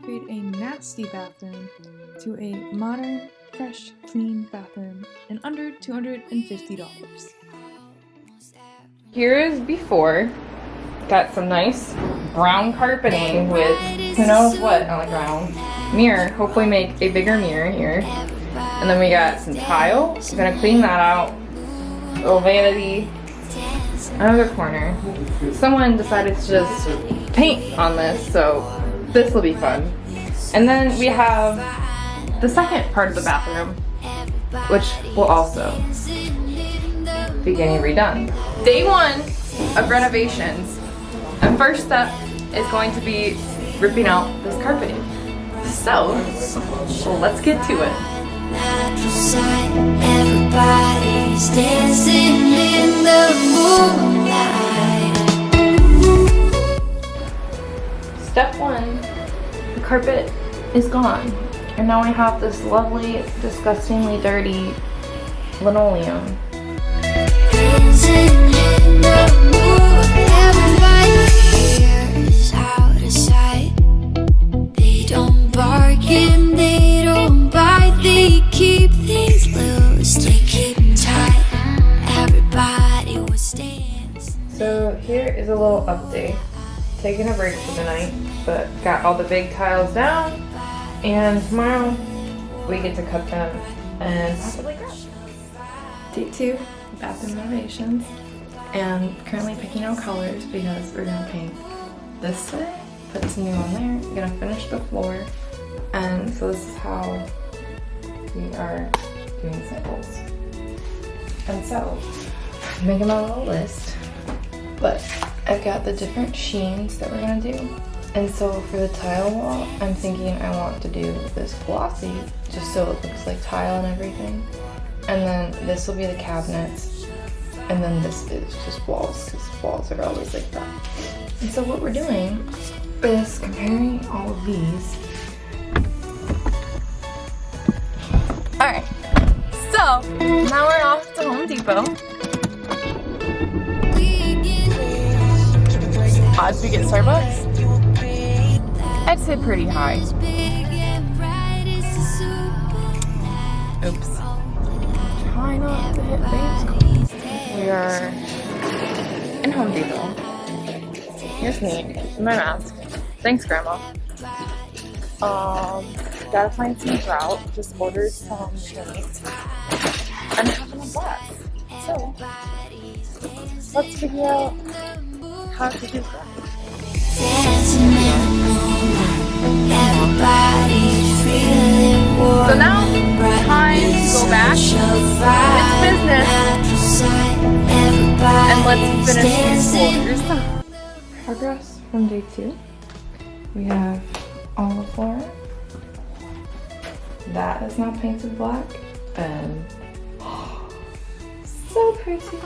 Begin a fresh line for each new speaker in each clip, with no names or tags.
upgrade a nasty bathroom to a modern, fresh, clean bathroom in under $250.
Here is before. Got some nice brown carpeting with who knows what on the ground. Mirror, hopefully make a bigger mirror here. And then we got some tile. I'm gonna clean that out. Little vanity. Another corner. Someone decided to just paint on this, so this will be fun. And then we have the second part of the bathroom, which will also be getting redone. Day one of renovations. And first step is going to be ripping out this carpeting. So, let's get to it.
Everybody's dancing in the moonlight.
Step one, the carpet is gone. And now we have this lovely, disgustingly dirty linoleum.
Dancing in the moonlight. Everybody here is out of sight. They don't bark and they don't bite. They keep things loose, they keep them tight. Everybody was dancing.
So here is a little update. Taking a break for the night, but got all the big tiles down. And tomorrow we get to cut them and possibly crash.
Day 2, bathroom renovations. And currently picking out colors because we're gonna paint this today, put some new on there, we're gonna finish the floor. And so this is how we are doing samples. And so, I'm making my little list, but I've got the different sheens that we're gonna do. And so for the tile wall, I'm thinking I want to do this glossy, just so it looks like tile and everything. And then this will be the cabinets, and then this is just walls, because walls are always like that. And so what we're doing is comparing all of these. Alright, so now we're off to Home Depot. Odds we get Starbucks? I'd say pretty high. Oops. Try not to hit things. We are in Home Depot. Here's me in my mask. Thanks, Grandma. Gotta find some grout. Just ordered some paint and having a blast. So let's figure out how to do that. So now time to go back into business and let's finish these floors. Progress from day 2. We have all the floor. That is now painted black and so pretty.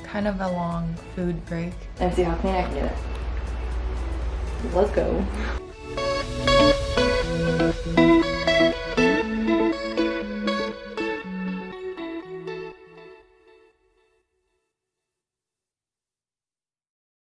Kind of a long food break. And see how clean I can get it. Let's go.